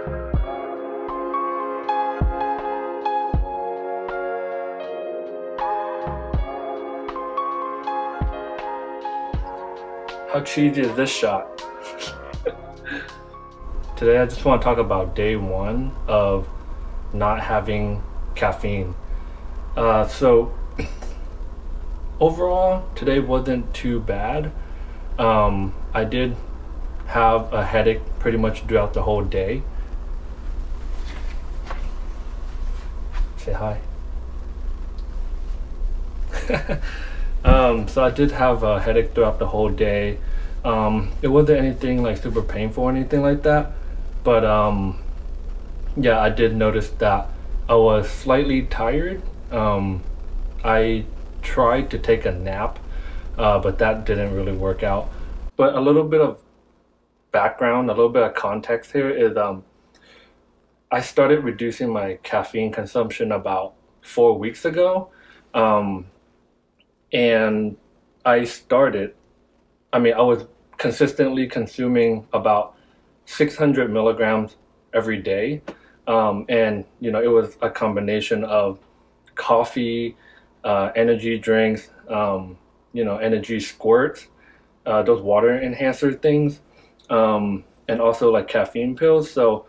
How cheesy is this shot? Today I just want to talk about day one of not having caffeine. So overall, today wasn't too bad. I did have a headache pretty much throughout the whole day. Say hi. So I did have a headache throughout the whole day. It wasn't anything like super painful or anything like that, but yeah, I did notice that I was slightly tired. I tried to take a nap, but that didn't really work out. But a little bit of background, a little bit of context here is I started reducing my caffeine consumption about 4 weeks ago. Um, and I was consistently consuming about 600 milligrams every day. And, it was a combination of coffee, energy drinks, energy squirts, those water enhancer things, and also like caffeine pills. So,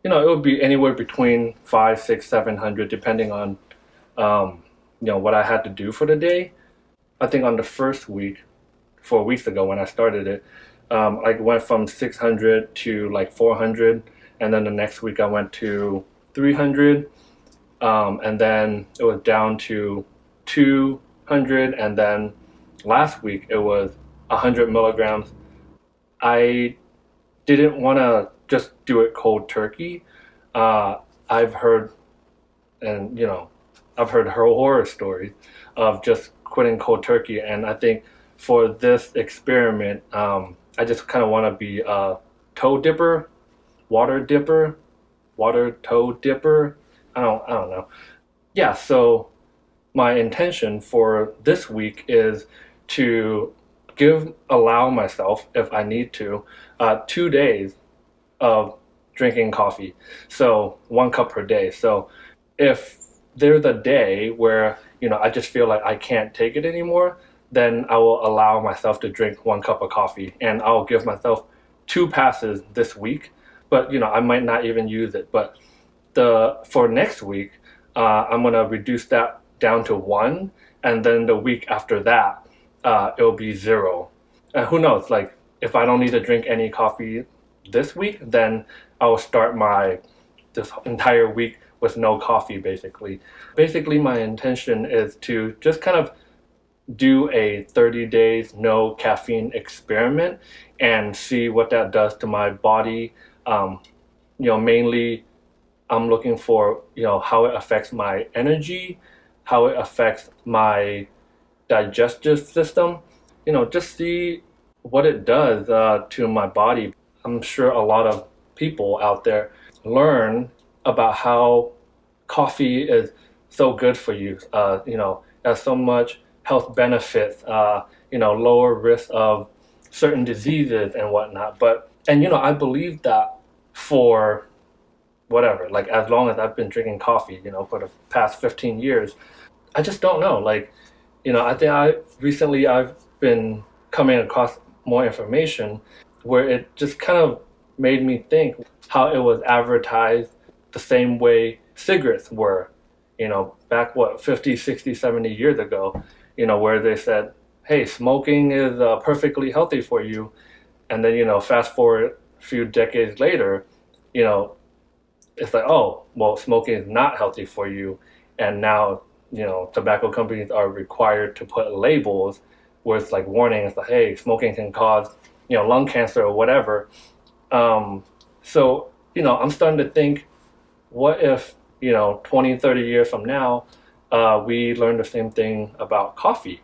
it would be anywhere between five, six, 700, depending on, what I had to do for the day. I think on the first week, 4 weeks ago when I started it, I went from 600 to like 400, and then the next week I went to 300, and then it was down to 200, and then last week it was 100 milligrams. I didn't want to just do it cold turkey. Uh, I've heard, and I've heard horror stories of just quitting cold turkey, and I think for this experiment, I just kind of want to be a toe dipper, water dipper, water toe dipper. I don't know. Yeah, so my intention for this week is to allow myself, if I need to, 2 days of drinking coffee. So 1 cup per day. So if there's a day where, I just feel like I can't take it anymore, then I will allow myself to drink 1 cup of coffee, and I'll give myself 2 passes this week. But, I might not even use it. But for next week, I'm gonna reduce that down to one, and then the week after that, it'll be zero. And who knows? Like, if I don't need to drink any coffee this week, then I will start this entire week with no coffee, basically. Basically, my intention is to just kind of do a 30 days no caffeine experiment and see what that does to my body. Mainly I'm looking for, how it affects my energy, how it affects my digestive system, just see what it does to my body. I'm sure a lot of people out there learn about how coffee is so good for you. Has so much health benefits, lower risk of certain diseases and whatnot. I believe that for whatever, like as long as I've been drinking coffee, for the past 15 years, I just don't know. Like, I think I've been coming across more information where it just kind of made me think how it was advertised the same way cigarettes were, back 50, 60, 70 years ago, where they said, hey, smoking is perfectly healthy for you. And then, fast forward a few decades later, it's like, oh, well, smoking is not healthy for you. And now, tobacco companies are required to put labels where it's like warnings like, hey, smoking can cause, lung cancer or whatever. So, I'm starting to think, what if, 20, 30 years from now, we learn the same thing about coffee?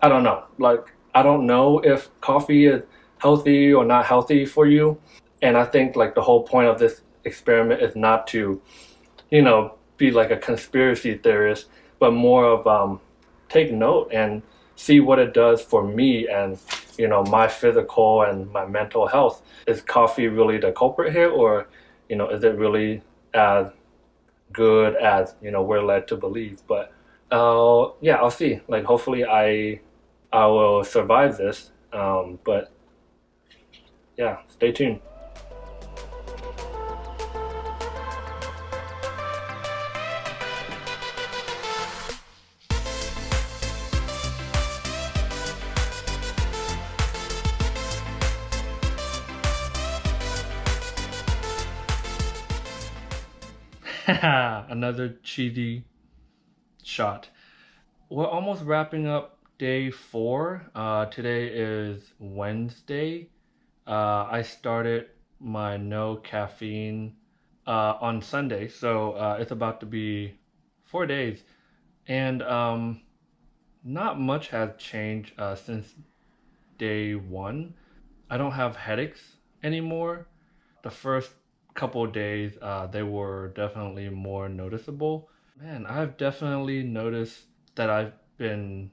I don't know. Like, I don't know if coffee is healthy or not healthy for you. And I think like the whole point of this experiment is not to, be like a conspiracy theorist, but more of take note and see what it does for me and, my physical and my mental health. Is coffee really the culprit here, or, is it really as good as we're led to believe? But yeah, I'll see. Like hopefully I will survive this. But yeah, stay tuned. Another cheesy shot. We're almost wrapping up day 4. Today is Wednesday. I started my no caffeine on Sunday, so it's about to be 4 days, and not much has changed since day 1. I don't have headaches anymore. The first couple of days, they were definitely more noticeable. Man, I've definitely noticed that I've been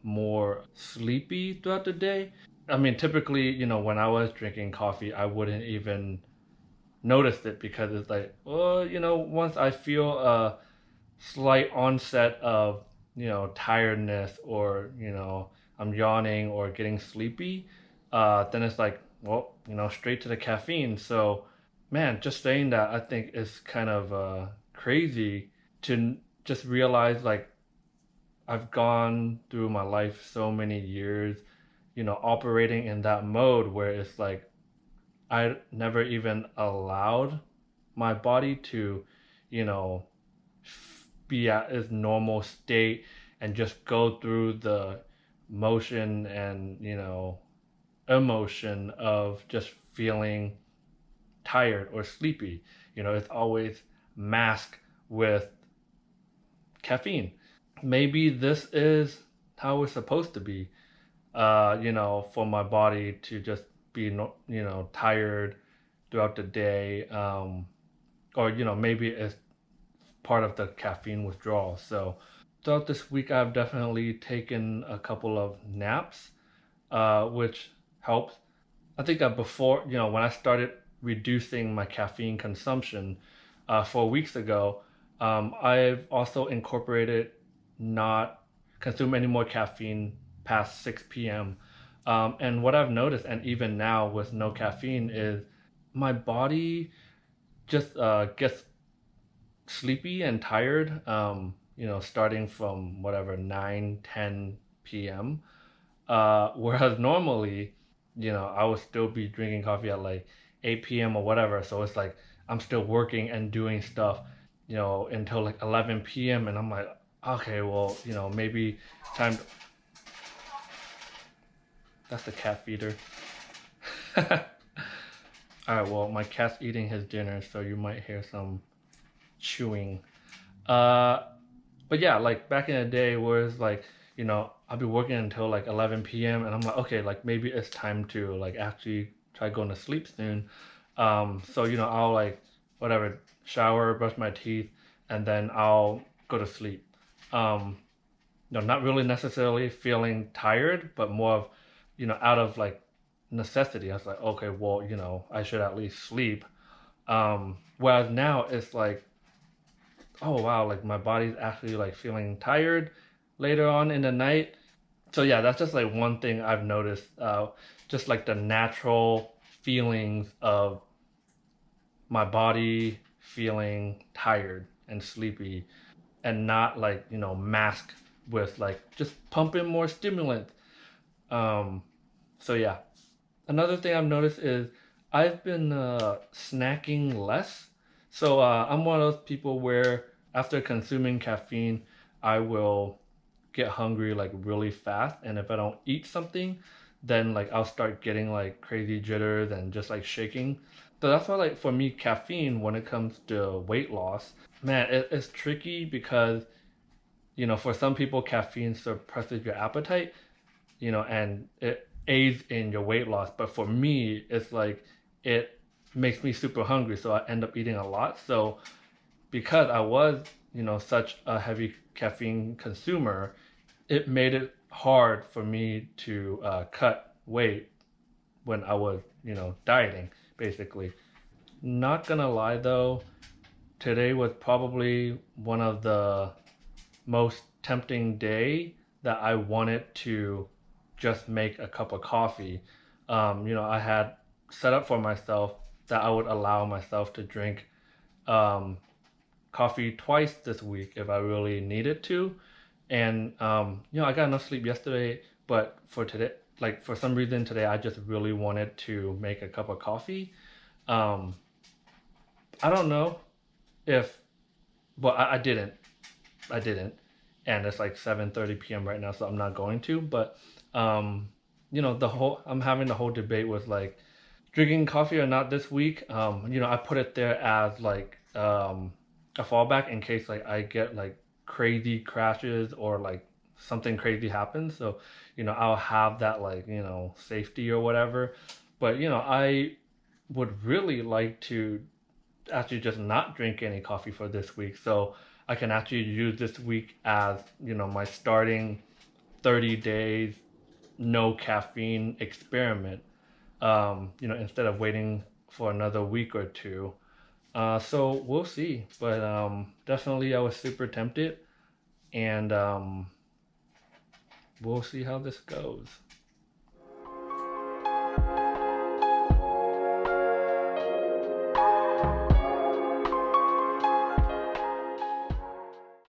more sleepy throughout the day. I mean, typically, when I was drinking coffee, I wouldn't even notice it because it's like, well, once I feel a slight onset of, tiredness or, I'm yawning or getting sleepy, then it's like, well, straight to the caffeine. So, man, just saying that I think is kind of crazy to just realize like I've gone through my life so many years, operating in that mode where it's like I never even allowed my body to, you know, be at its normal state and just go through the motion and, emotion of just feeling tired or sleepy. It's always masked with caffeine. Maybe this is how it's supposed to be, for my body to just be, tired throughout the day. Or, maybe it's part of the caffeine withdrawal. So throughout this week, I've definitely taken a couple of naps, which helps. I think before, when I started reducing my caffeine consumption 4 weeks ago, I've also incorporated not consume any more caffeine past 6 p.m. And what I've noticed, and even now with no caffeine, is my body just gets sleepy and tired, starting from whatever 9, 10 p.m. Whereas normally, I would still be drinking coffee at like 8 p.m. or whatever. So it's like I'm still working and doing stuff, until like 11 p.m. And I'm like, okay, well, maybe time. That's the cat feeder. All right, well, my cat's eating his dinner, so you might hear some chewing. Uh, but yeah, like back in the day where it's like, I'll be working until like 11 p.m. and I'm like, okay, like maybe it's time to like actually try going to sleep soon. So, I'll like whatever, shower, brush my teeth, and then I'll go to sleep. Um, not really necessarily feeling tired, but more of, out of like necessity. I was like, okay, well, I should at least sleep. Whereas now it's like, oh wow, like my body's actually like feeling tired later on in the night. So yeah, that's just like one thing I've noticed. Just like the natural feelings of my body feeling tired and sleepy, and not like masked with like just pumping more stimulant. Um, so yeah, another thing I've noticed is I've been snacking less. So I'm one of those people where after consuming caffeine, I will get hungry like really fast, and if I don't eat something, then like I'll start getting like crazy jitters and just like shaking. So that's why like for me, caffeine when it comes to weight loss, man, it's tricky because for some people caffeine suppresses your appetite, and it aids in your weight loss. But for me, it's like it makes me super hungry, so I end up eating a lot. So because I was, such a heavy caffeine consumer, it made it hard for me to cut weight when I was, dieting, basically. Not gonna lie though, today was probably one of the most tempting day that I wanted to just make a cup of coffee. I had set up for myself that I would allow myself to drink um, coffee twice this week if I really needed to. And I got enough sleep yesterday, but for today, like for some reason today, I just really wanted to make a cup of coffee. Um, I don't know if, well, I didn't. I didn't, and it's like 7:30 p.m. right now, so I'm not going to. But um, the whole I'm having the whole debate with like drinking coffee or not this week. I put it there as like a fallback in case like I get like crazy crashes or like something crazy happens. So I'll have that like safety or whatever. But I would really like to actually just not drink any coffee for this week. So I can actually use this week as, my starting 30 days no caffeine experiment, instead of waiting for another week or two. So we'll see. But definitely I was super tempted, and we'll see how this goes.